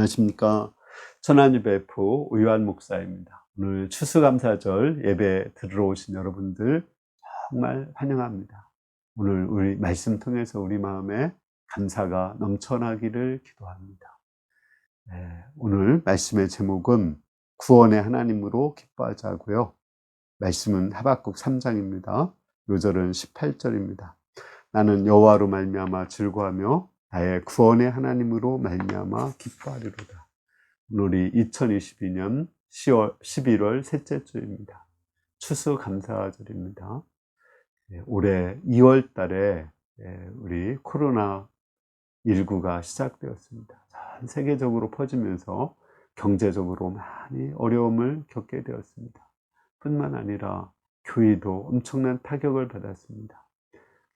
안녕하십니까. 천안유배프 의완 목사입니다. 오늘 추수감사절 예배 들으러 오신 여러분들 정말 환영합니다. 오늘 우리 말씀 통해서 우리 마음에 감사가 넘쳐나기를 기도합니다. 오늘 말씀의 제목은 구원의 하나님으로 기뻐하자고요. 말씀은 하박국 3장입니다. 요절은 18절입니다. 나는 여호와로 말미암아 즐거워하며 나의 구원의 하나님으로 말미암아 기뻐하리로다. 오늘이 2022년 11월 셋째 주입니다. 추수감사절입니다. 올해 2월 달에 우리 코로나19가 시작되었습니다. 전 세계적으로 퍼지면서 경제적으로 많이 어려움을 겪게 되었습니다. 뿐만 아니라 교회도 엄청난 타격을 받았습니다.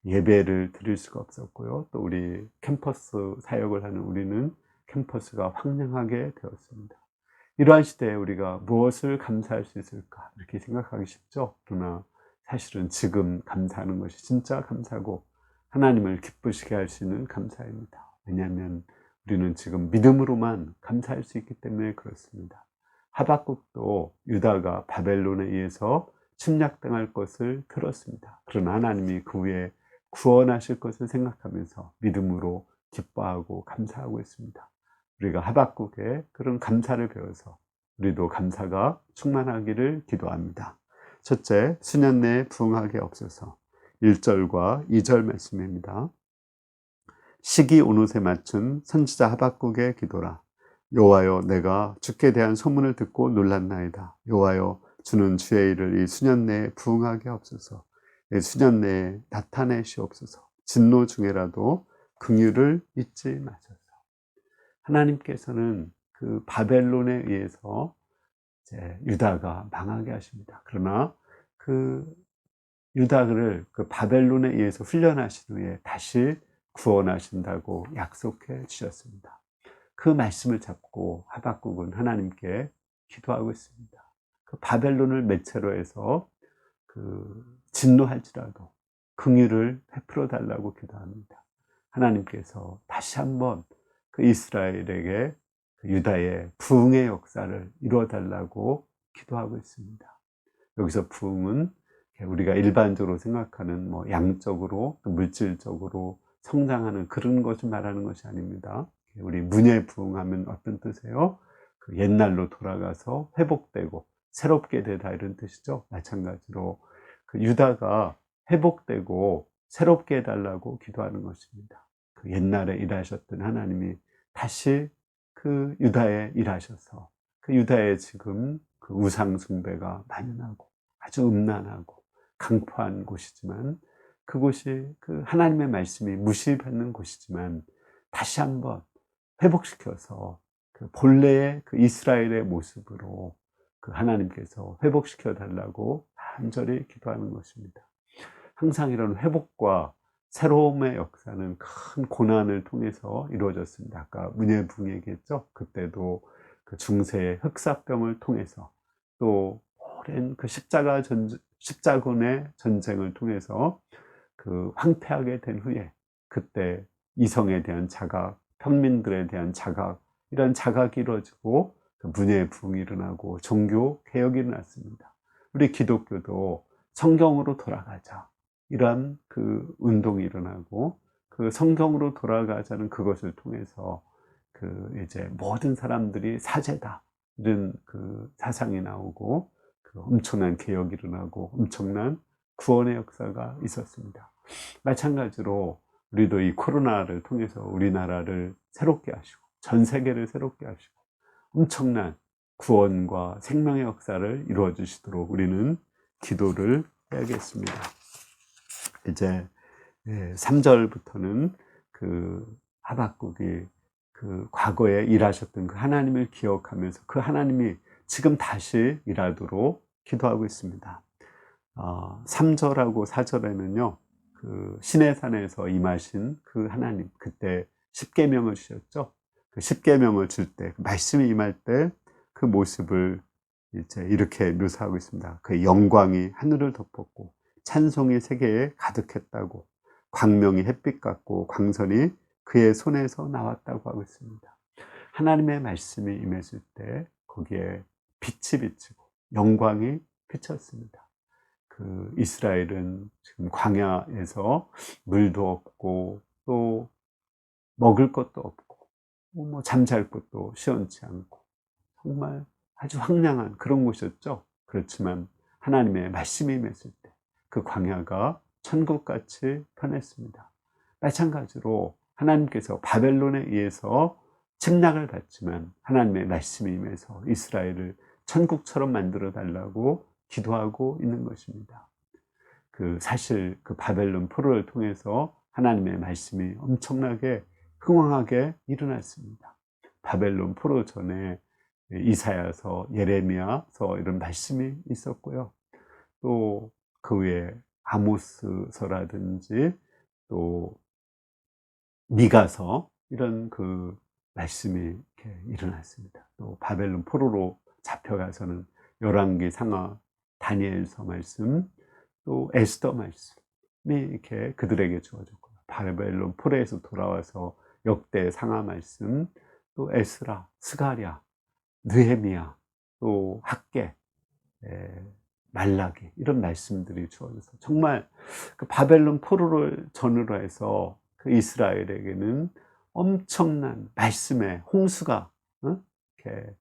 예배를 드릴 수가 없었고요. 또 우리 캠퍼스 사역을 하는 우리는 캠퍼스가 황량하게 되었습니다. 이러한 시대에 우리가 무엇을 감사할 수 있을까 이렇게 생각하기 쉽죠. 그러나 사실은 지금 감사하는 것이 진짜 감사고 하나님을 기쁘시게 할 수 있는 감사입니다. 왜냐하면 우리는 지금 믿음으로만 감사할 수 있기 때문에 그렇습니다. 하박국도 유다가 바벨론에 의해서 침략당할 것을 들었습니다. 그러나 하나님이 그 후에 구원하실 것을 생각하면서 믿음으로 기뻐하고 감사하고 있습니다. 우리가 하박국의 그런 감사를 배워서 우리도 감사가 충만하기를 기도합니다. 첫째, 수년 내에 부흥하게 없어서 1절과 2절 말씀입니다. 시기 온옷에 맞춘 선지자 하박국의 기도라. 여호와여, 내가 주께 대한 소문을 듣고 놀랐나이다. 여호와여, 주는 주의 일을 이 수년 내에 부흥하게 없어서 수년 내에 나타내시옵소서. 진노 중에라도 긍휼을 잊지 마소서. 하나님께서는 그 바벨론에 의해서 이제 유다가 망하게 하십니다. 그러나 그 유다를 그 바벨론에 의해서 훈련하신 후에 다시 구원하신다고 약속해 주셨습니다. 그 말씀을 잡고 하박국은 하나님께 기도하고 있습니다. 그 바벨론을 매체로 해서 진노할지라도 긍휼을 베풀어 달라고 기도합니다. 하나님께서 다시 한번 그 이스라엘에게 그 유다의 부흥의 역사를 이루어 달라고 기도하고 있습니다. 여기서 부흥은 우리가 일반적으로 생각하는 양적으로 또 물질적으로 성장하는 그런 것을 말하는 것이 아닙니다. 우리 문예 부흥하면 어떤 뜻이에요? 그 옛날로 돌아가서 회복되고 새롭게 되다 이런 뜻이죠. 마찬가지로 그 유다가 회복되고 새롭게 해달라고 기도하는 것입니다. 그 옛날에 일하셨던 하나님이 다시 그 유다에 일하셔서 그 유다에 지금 그 우상 숭배가 만연하고 아주 음란하고 강포한 곳이지만 그곳이 그 하나님의 말씀이 무시받는 곳이지만 다시 한번 회복시켜서 그 본래의 그 이스라엘의 모습으로 그 하나님께서 회복시켜 달라고 간절히 기도하는 것입니다. 항상 이런 회복과 새로움의 역사는 큰 고난을 통해서 이루어졌습니다. 아까 문예부흥 얘기했죠. 그때도 그 중세의 흑사병을 통해서 또 오랜 그 십자군의 전쟁을 통해서 그 황폐하게 된 후에 그때 이성에 대한 자각, 평민들에 대한 자각, 이런 자각이 이루어지고 그 문예부흥이 일어나고 종교 개혁이 일어났습니다. 우리 기독교도 성경으로 돌아가자 이러한 그 운동이 일어나고 그 성경으로 돌아가자는 그것을 통해서 그 이제 모든 사람들이 사제다 이런 그 사상이 나오고 그 엄청난 개혁이 일어나고 엄청난 구원의 역사가 있었습니다. 마찬가지로 우리도 이 코로나를 통해서 우리나라를 새롭게 하시고 전 세계를 새롭게 하시고 엄청난 구원과 생명의 역사를 이루어 주시도록 우리는 기도를 해야겠습니다. 이제 3절부터는 그 하박국이 그 과거에 일하셨던 그 하나님을 기억하면서 그 하나님이 지금 다시 일하도록 기도하고 있습니다. 3절하고 4절에는요 그 시내산에서 임하신 그 하나님, 그때 십계명을 주셨죠. 그 십계명을 줄 때, 그 말씀이 임할 때 그 모습을 이제 이렇게 묘사하고 있습니다. 그 영광이 하늘을 덮었고 찬송이 세계에 가득했다고, 광명이 햇빛 같고 광선이 그의 손에서 나왔다고 하고 있습니다. 하나님의 말씀이 임했을 때 거기에 빛이 비치고 영광이 비쳤습니다. 그 이스라엘은 지금 광야에서 물도 없고 또 먹을 것도 없고 뭐 잠잘 곳도 시원치 않고 정말 아주 황량한 그런 곳이었죠. 그렇지만 하나님의 말씀이 임했을 때 그 광야가 천국같이 변했습니다. 마찬가지로 하나님께서 바벨론에 의해서 침략을 받지만 하나님의 말씀이 임해서 이스라엘을 천국처럼 만들어 달라고 기도하고 있는 것입니다. 사실 그 바벨론 포로를 통해서 하나님의 말씀이 엄청나게 흥왕하게 일어났습니다. 바벨론 포로 전에 이사야서, 예레미야서 이런 말씀이 있었고요. 또 그 외에 아모스서라든지 또 미가서 이런 그 말씀이 이렇게 일어났습니다. 또 바벨론 포로로 잡혀가서는 열왕기, 상하, 다니엘서 말씀, 또 에스더 말씀이 이렇게 그들에게 주어졌고요. 바벨론 포로에서 돌아와서 역대 상하 말씀, 또 에스라, 스가랴, 느헤미야, 또 학개, 말라기 이런 말씀들이 주어져서 정말 그 바벨론 포로를 전후로 해서 그 이스라엘에게는 엄청난 말씀의 홍수가 이렇게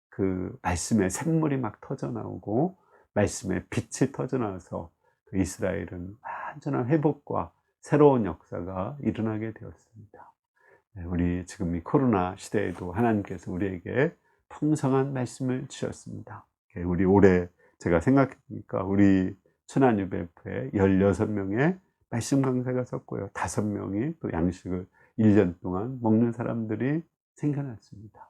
그 말씀의 샘물이 막 터져 나오고 말씀의 빛이 터져 나와서 그 이스라엘은 완전한 회복과 새로운 역사가 일어나게 되었습니다. 우리 지금 이 코로나 시대에도 하나님께서 우리에게 풍성한 말씀을 주셨습니다. 우리 올해 제가 생각해보니까 우리 천안유배부에 16명의 말씀 강사가 섰고요. 5명이 또 양식을 1년 동안 먹는 사람들이 생겨났습니다.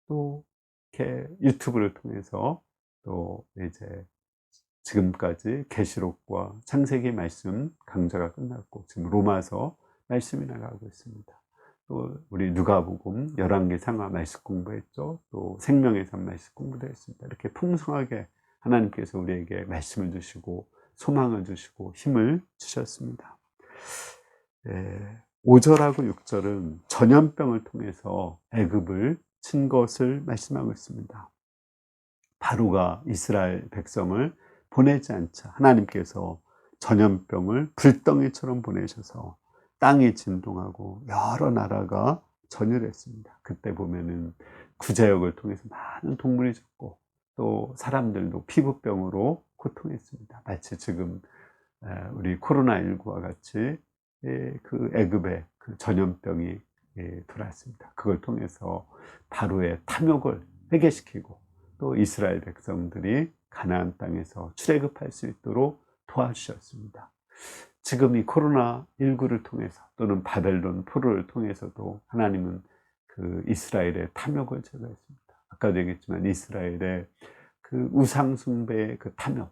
또 이렇게 유튜브를 통해서 또 이제 지금까지 계시록과 창세기 말씀 강좌가 끝났고 지금 로마서 말씀이 나가고 있습니다. 또 우리 누가복음, 열왕기, 상하 말씀 공부했죠. 또 생명의 산 말씀 공부도 했습니다. 이렇게 풍성하게 하나님께서 우리에게 말씀을 주시고 소망을 주시고 힘을 주셨습니다. 5절하고 6절은 전염병을 통해서 애굽을 친 것을 말씀하고 있습니다. 바로가 이스라엘 백성을 보내지 않자 하나님께서 전염병을 불덩이처럼 보내셔서 땅이 진동하고 여러 나라가 전율했습니다. 그때 보면은 구제역을 통해서 많은 동물이 죽고 또 사람들도 피부병으로 고통했습니다. 마치 지금 우리 코로나19와 같이 그 애굽에 그 전염병이 들어왔습니다. 그걸 통해서 바로의 탐욕을 회개시키고 또 이스라엘 백성들이 가나안 땅에서 출애굽할 수 있도록 도와주셨습니다. 지금 이 코로나19를 통해서 또는 바벨론 포로를 통해서도 하나님은 그 이스라엘의 탐욕을 제거했습니다. 아까도 얘기했지만 이스라엘의 그 우상숭배의 그 탐욕,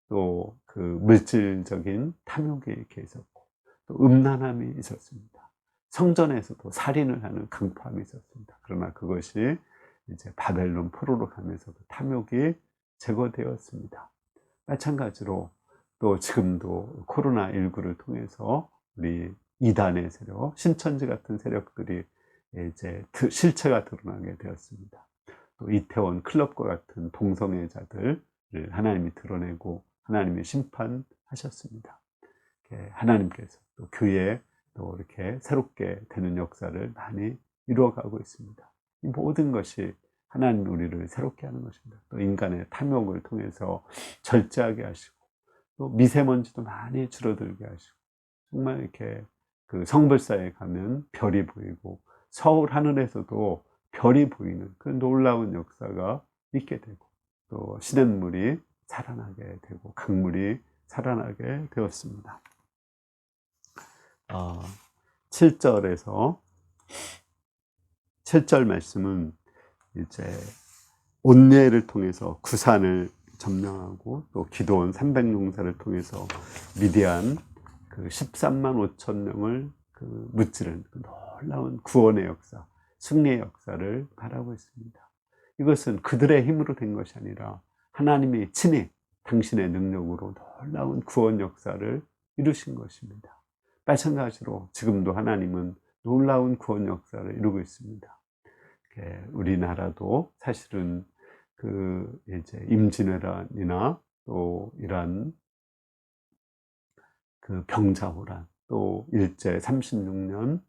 또 그 물질적인 탐욕이 이렇게 있었고, 또 음란함이 있었습니다. 성전에서도 살인을 하는 강포함이 있었습니다. 그러나 그것이 이제 바벨론 포로로 가면서도 탐욕이 제거되었습니다. 마찬가지로 또 지금도 코로나19를 통해서 우리 이단의 세력, 신천지 같은 세력들이 이제 실체가 드러나게 되었습니다. 또 이태원 클럽과 같은 동성애자들을 하나님이 드러내고 하나님이 심판하셨습니다. 하나님께서 또 교회에 또 이렇게 새롭게 되는 역사를 많이 이루어가고 있습니다. 이 모든 것이 하나님 우리를 새롭게 하는 것입니다. 또 인간의 탐욕을 통해서 절제하게 하시고 또 미세먼지도 많이 줄어들게 하시고 정말 이렇게 그 성불사에 가면 별이 보이고 서울 하늘에서도 별이 보이는 그 놀라운 역사가 있게 되고 또 시냇물이 살아나게 되고 강물이 살아나게 되었습니다. 7절에서 7절 말씀은 이제 온례를 통해서 구산을 점령하고 또 기드온 300용사를 통해서 미디안 그 13만 5천 명을 그 무찌른 그 놀라운 구원의 역사, 승리의 역사를 말하고 있습니다. 이것은 그들의 힘으로 된 것이 아니라 하나님이 친히 당신의 능력으로 놀라운 구원 역사를 이루신 것입니다. 마찬가지로 지금도 하나님은 놀라운 구원 역사를 이루고 있습니다. 우리나라도 사실은 그 이제 임진왜란이나 또 이런 그 병자호란, 또 일제 36년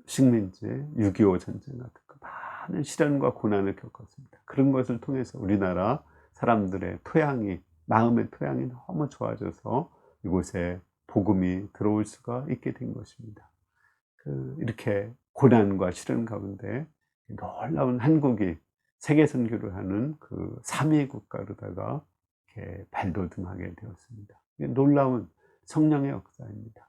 식민지 6.25 전쟁 같은 그 많은 시련과 고난을 겪었습니다. 그런 것을 통해서 우리나라 사람들의 토양이, 마음의 토양이 너무 좋아져서 이곳에 복음이 들어올 수가 있게 된 것입니다. 이렇게 고난과 시련 가운데 놀라운 한국이 세계 선교를 하는 그 3위 국가로다가 이렇게 발돋움하게 되었습니다. 놀라운 성령의 역사입니다.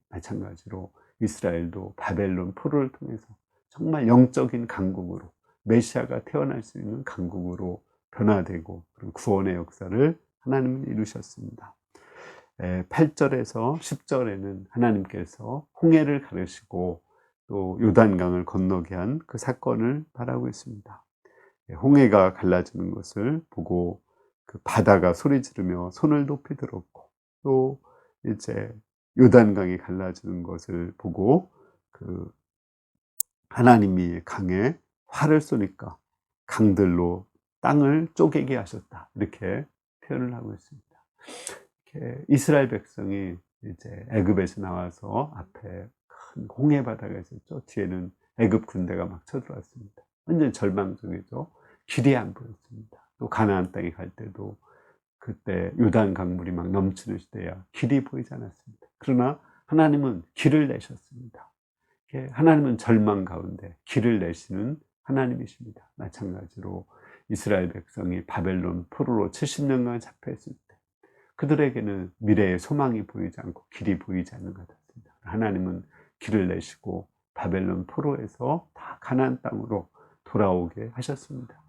마찬가지로 이스라엘도 바벨론 포로를 통해서 정말 영적인 강국으로, 메시아가 태어날 수 있는 강국으로 변화되고 그런 구원의 역사를 하나님은 이루셨습니다. 8절에서 10절에는 하나님께서 홍해를 가르시고 또 요단강을 건너게 한 그 사건을 말하고 있습니다. 홍해가 갈라지는 것을 보고 그 바다가 소리 지르며 손을 높이 들었고, 또 이제 요단강이 갈라지는 것을 보고 그 하나님이 강에 활을 쏘니까 강들로 땅을 쪼개게 하셨다, 이렇게 표현을 하고 있습니다. 이렇게 이스라엘 백성이 이제 애굽에서 나와서 앞에 큰 홍해 바다가 있었죠. 뒤에는 애굽 군대가 막 쳐들어왔습니다. 완전 절망적이죠. 길이 안 보였습니다. 또 가나안 땅에 갈 때도 그때 요단 강물이 막 넘치는 시대야 길이 보이지 않았습니다. 그러나 하나님은 길을 내셨습니다. 하나님은 절망 가운데 길을 내시는 하나님이십니다. 마찬가지로 이스라엘 백성이 바벨론 포로로 70년간 잡혀있을 때 그들에게는 미래의 소망이 보이지 않고 길이 보이지 않는 것 같습니다. 하나님은 길을 내시고 바벨론 포로에서 다 가나안 땅으로 돌아오게 하셨습니다.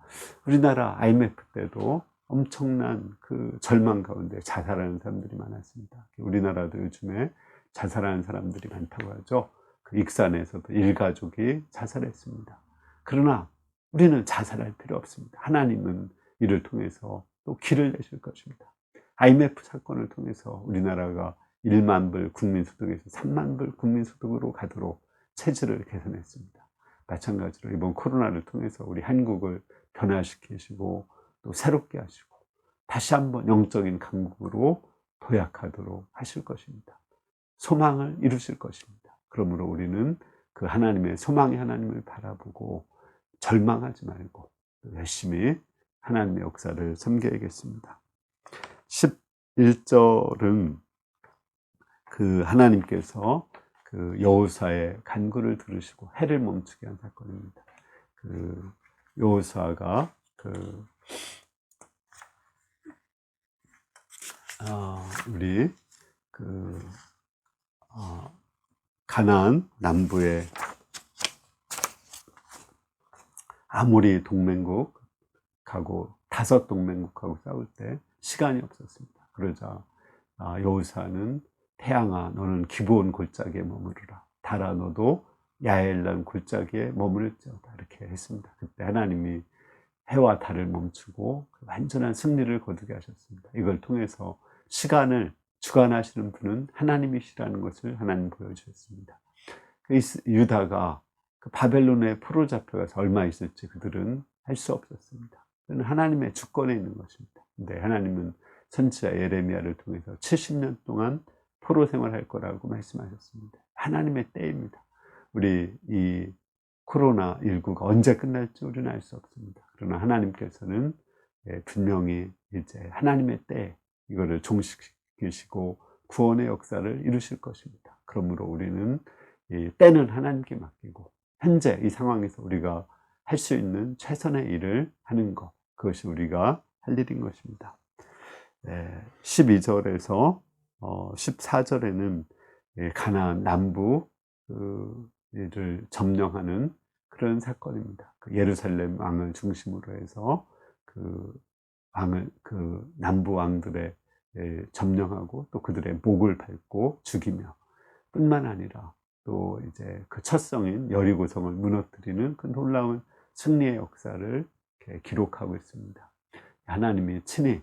우리나라 IMF 때도 엄청난 그 절망 가운데 자살하는 사람들이 많았습니다. 우리나라도 요즘에 자살하는 사람들이 많다고 하죠. 그 익산에서도 일가족이 자살했습니다. 그러나 우리는 자살할 필요 없습니다. 하나님은 이를 통해서 또 길을 내실 것입니다. IMF 사건을 통해서 우리나라가 1만 불 국민소득에서 3만 불 국민소득으로 가도록 체질을 개선했습니다. 마찬가지로 이번 코로나를 통해서 우리 한국을 변화시키시고 또 새롭게 하시고 다시 한번 영적인 강국으로 도약하도록 하실 것입니다. 소망을 이루실 것입니다. 그러므로 우리는 그 하나님의 소망의 하나님을 바라보고 절망하지 말고 열심히 하나님의 역사를 섬겨야겠습니다. 11절은 그 하나님께서 그 여호수아의 간구를 들으시고 해를 멈추게 한 사건입니다. 그 여호수아가 우리 가나안 남부의 아모리 동맹국하고 5 동맹국하고 싸울 때 시간이 없었습니다. 그러자 여호수아는 태양아 너는 기브온 골짜기에 머무르라, 달아 너도 야엘란 골짜기에 머무를지어다, 이렇게 했습니다. 그때 하나님이 해와 달을 멈추고 완전한 승리를 거두게 하셨습니다. 이걸 통해서 시간을 주관하시는 분은 하나님이시라는 것을 하나님 보여주셨습니다. 유다가 그 바벨론에 포로 잡혀가서 얼마 있을지 그들은 할 수 없었습니다. 그는 하나님의 주권에 있는 것입니다. 근데 하나님은 선지자 예레미야를 통해서 70년 동안 포로 생활할 거라고 말씀하셨습니다. 하나님의 때입니다. 우리 이 코로나19가 언제 끝날지 우리는 알 수 없습니다. 그러나 하나님께서는 분명히 이제 하나님의 때 이거를 종식시키시고 구원의 역사를 이루실 것입니다. 그러므로 우리는 이 때는 하나님께 맡기고 현재 이 상황에서 우리가 할 수 있는 최선의 일을 하는 것, 그것이 우리가 할 일인 것입니다. 12절에서 14절에는 가나안 남부 를 점령하는 그런 사건입니다. 예루살렘 왕을 중심으로 해서 남부 왕들의 점령하고 또 그들의 목을 밟고 죽이며 뿐만 아니라 또 이제 그 첫 성인 여리고성을 무너뜨리는 그 놀라운 승리의 역사를 기록하고 있습니다. 하나님이 친히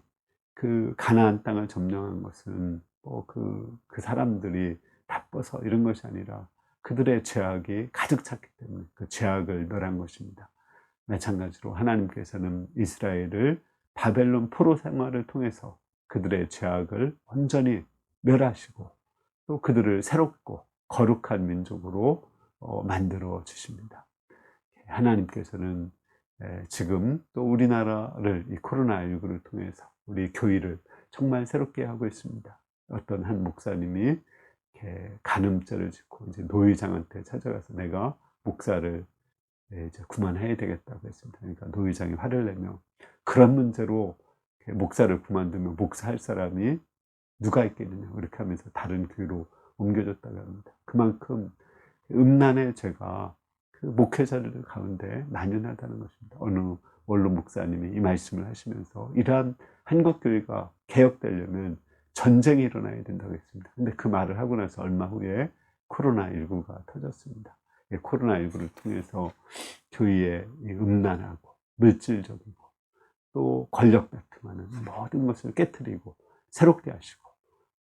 그 가나안 땅을 점령한 것은 그 사람들이 나빠서 이런 것이 아니라 그들의 죄악이 가득 찼기 때문에 그 죄악을 멸한 것입니다. 마찬가지로 하나님께서는 이스라엘을 바벨론 포로 생활을 통해서 그들의 죄악을 온전히 멸하시고 또 그들을 새롭고 거룩한 민족으로 만들어 주십니다. 하나님께서는 지금 또 우리나라를 이 코로나19를 통해서 우리 교회를 정말 새롭게 하고 있습니다. 어떤 한 목사님이 이렇게 간음죄를 짓고 이제 노회장한테 찾아가서 내가 목사를 이제 그만해야 되겠다고 했습니다. 그러니까 노회장이 화를 내며 그런 문제로 목사를 그만두면 목사할 사람이 누가 있겠느냐 이렇게 하면서 다른 교회로 옮겨졌다고 합니다. 그만큼 음란의 죄가 그 목회자들 가운데 만연하다는 것입니다. 어느 원로 목사님이 이 말씀을 하시면서 이러한 한국교회가 개혁되려면 전쟁이 일어나야 된다고 했습니다. 근데 그 말을 하고 나서 얼마 후에 코로나19가 터졌습니다. 코로나19를 통해서 교회의 음란하고 물질적이고 또 권력 다툼하는 모든 것을 깨트리고 새롭게 하시고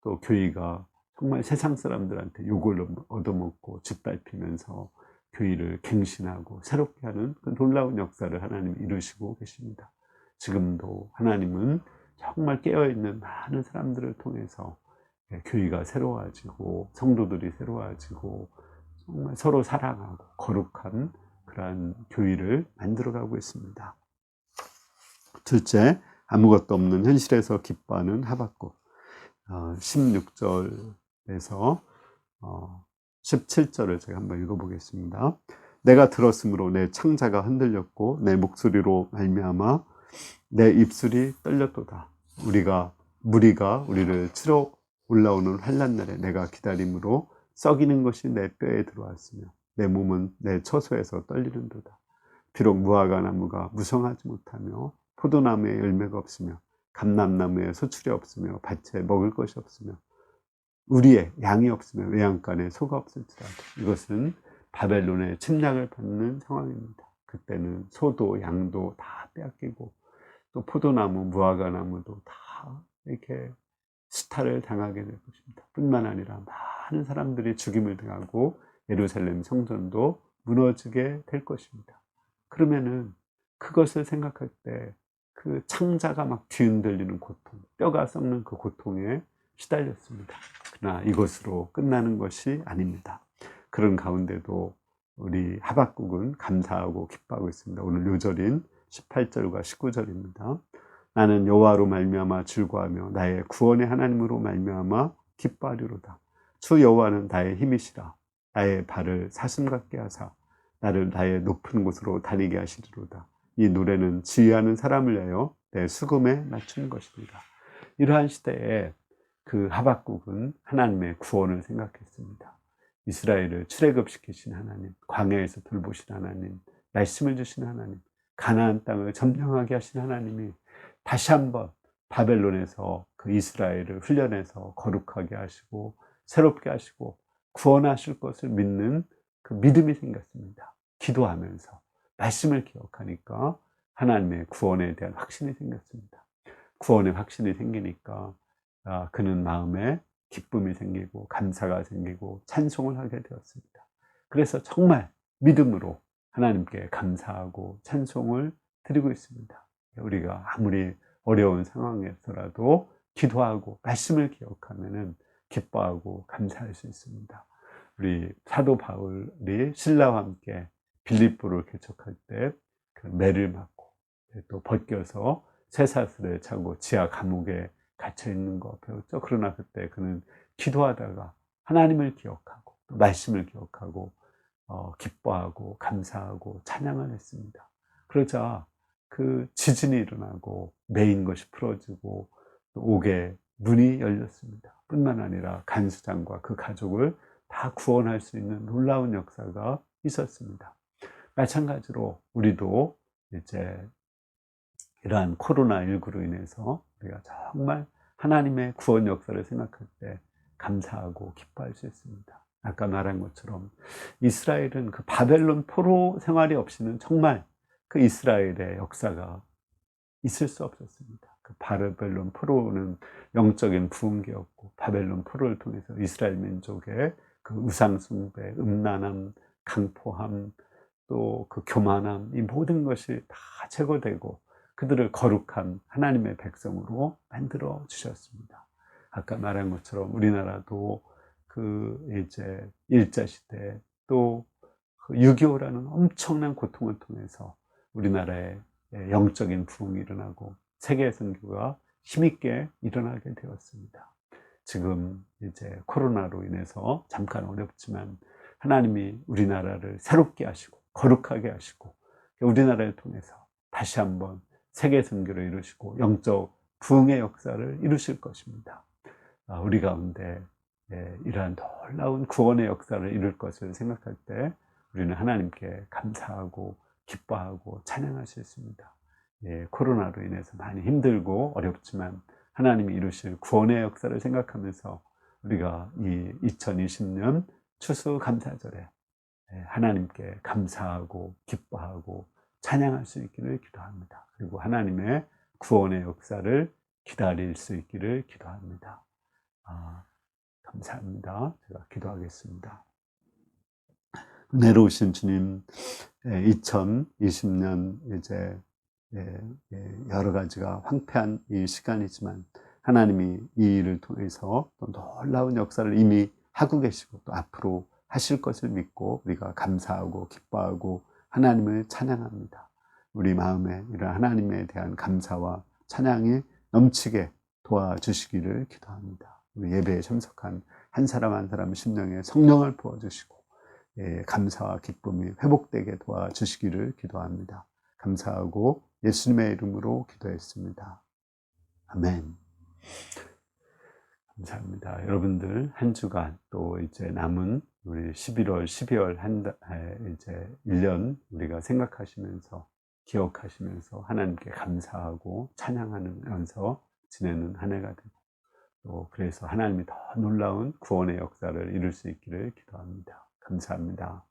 또 교회가 정말 세상 사람들한테 욕을 얻어먹고 짓밟히면서 교회를 갱신하고 새롭게 하는 그 놀라운 역사를 하나님 이루시고 계십니다. 지금도 하나님은 정말 깨어있는 많은 사람들을 통해서 교회가 새로워지고 성도들이 새로워지고 정말 서로 사랑하고 거룩한 그러한 교회를 만들어가고 있습니다. 둘째, 아무것도 없는 현실에서 기뻐하는 하박국. 16절에서 17절을 제가 한번 읽어보겠습니다. 내가 들었으므로 내 창자가 흔들렸고 내 목소리로 말미암아 내 입술이 떨렸도다. 무리가 우리를 치러 올라오는 환난 날에 내가 기다림으로 썩이는 것이 내 뼈에 들어왔으며 내 몸은 내 처소에서 떨리는도다. 비록 무화과 나무가 무성하지 못하며 포도나무에 열매가 없으며 감람나무에 소출이 없으며 밭에 먹을 것이 없으며 우리의 양이 없으며 외양간에 소가 없을지라도. 이것은 바벨론의 침략을 받는 상황입니다. 그때는 소도 양도 다 빼앗기고 또 포도나무, 무화과나무도 다 이렇게 수탈을 당하게 될 것입니다. 뿐만 아니라 많은 사람들이 죽임을 당하고 예루살렘 성전도 무너지게 될 것입니다. 그러면은 그것을 생각할 때 그 창자가 막 뒤흔들리는 고통, 뼈가 썩는 그 고통에 시달렸습니다. 그러나 이것으로 끝나는 것이 아닙니다. 그런 가운데도 우리 하박국은 감사하고 기뻐하고 있습니다. 오늘 요절인 18절과 19절입니다. 나는 여호와로 말미암아 즐거워하며 나의 구원의 하나님으로 말미암아 기뻐하리로다. 주 여호와는 나의 힘이시라. 나의 발을 사슴 같게 하사 나를 나의 높은 곳으로 다니게 하시리로다. 이 노래는 지휘하는 사람을 위하여 내 수금에 맞추는 것입니다. 이러한 시대에 그 하박국은 하나님의 구원을 생각했습니다. 이스라엘을 출애굽시키신 하나님, 광야에서 돌보신 하나님, 말씀을 주신 하나님, 가나안 땅을 점령하게 하신 하나님이 다시 한번 바벨론에서 그 이스라엘을 훈련해서 거룩하게 하시고 새롭게 하시고 구원하실 것을 믿는 그 믿음이 생겼습니다. 기도하면서 말씀을 기억하니까 하나님의 구원에 대한 확신이 생겼습니다. 구원의 확신이 생기니까 그는 마음에 기쁨이 생기고 감사가 생기고 찬송을 하게 되었습니다. 그래서 정말 믿음으로 하나님께 감사하고 찬송을 드리고 있습니다. 우리가 아무리 어려운 상황에서라도 기도하고 말씀을 기억하면은 기뻐하고 감사할 수 있습니다. 우리 사도 바울이 신라와 함께 빌립보를 개척할 때 그 매를 맞고 또 벗겨서 쇠사슬에 차고 지하 감옥에 갇혀 있는 거 배웠죠. 그러나 그때 그는 기도하다가 하나님을 기억하고 또 말씀을 기억하고 기뻐하고 감사하고 찬양을 했습니다. 그러자 그 지진이 일어나고 매인 것이 풀어지고 옥에 문이 열렸습니다. 뿐만 아니라 간수장과 그 가족을 다 구원할 수 있는 놀라운 역사가 있었습니다. 마찬가지로 우리도 이제 이러한 코로나19로 인해서 우리가 정말 하나님의 구원 역사를 생각할 때 감사하고 기뻐할 수 있습니다. 아까 말한 것처럼 이스라엘은 그 바벨론 포로 생활이 없이는 정말 그 이스라엘의 역사가 있을 수 없었습니다. 그 바벨론 포로는 영적인 부흥기였고 바벨론 포로를 통해서 이스라엘 민족의 그 우상숭배, 음란함, 강포함, 또 그 교만함, 이 모든 것이 다 제거되고 그들을 거룩한 하나님의 백성으로 만들어 주셨습니다. 아까 말한 것처럼 우리나라도 그 이제 일자시대 또 6.25라는 엄청난 고통을 통해서 우리나라에 영적인 부흥이 일어나고 세계 선교가 힘있게 일어나게 되었습니다. 지금 이제 코로나로 인해서 잠깐 어렵지만 하나님이 우리나라를 새롭게 하시고 거룩하게 하시고 우리나라를 통해서 다시 한번 세계 선교를 이루시고 영적 부흥의 역사를 이루실 것입니다. 우리 가운데 이러한 놀라운 구원의 역사를 이룰 것을 생각할 때 우리는 하나님께 감사하고 기뻐하고 찬양할 수 있습니다. 코로나로 인해서 많이 힘들고 어렵지만 하나님이 이루실 구원의 역사를 생각하면서 우리가 이 2020년 추수감사절에 하나님께 감사하고 기뻐하고 찬양할 수 있기를 기도합니다. 그리고 하나님의 구원의 역사를 기다릴 수 있기를 기도합니다. 감사합니다. 제가 기도하겠습니다. 은혜로우신 주님, 2020년 이제 여러 가지가 황폐한 이 시간이지만 하나님이 이 일을 통해서 또 놀라운 역사를 이미 하고 계시고 또 앞으로 하실 것을 믿고 우리가 감사하고 기뻐하고 하나님을 찬양합니다. 우리 마음에 이런 하나님에 대한 감사와 찬양이 넘치게 도와주시기를 기도합니다. 우리 예배에 참석한 한 사람 한 사람 심령에 성령을 부어주시고 감사와 기쁨이 회복되게 도와주시기를 기도합니다. 감사하고 예수님의 이름으로 기도했습니다. 아멘. 감사합니다. 여러분들 한 주간 또 이제 남은 우리 11월, 12월 이제 1년 우리가 생각하시면서 기억하시면서 하나님께 감사하고 찬양하면서 지내는 한 해가 되고 또 그래서 하나님이 더 놀라운 구원의 역사를 이룰 수 있기를 기도합니다. 감사합니다.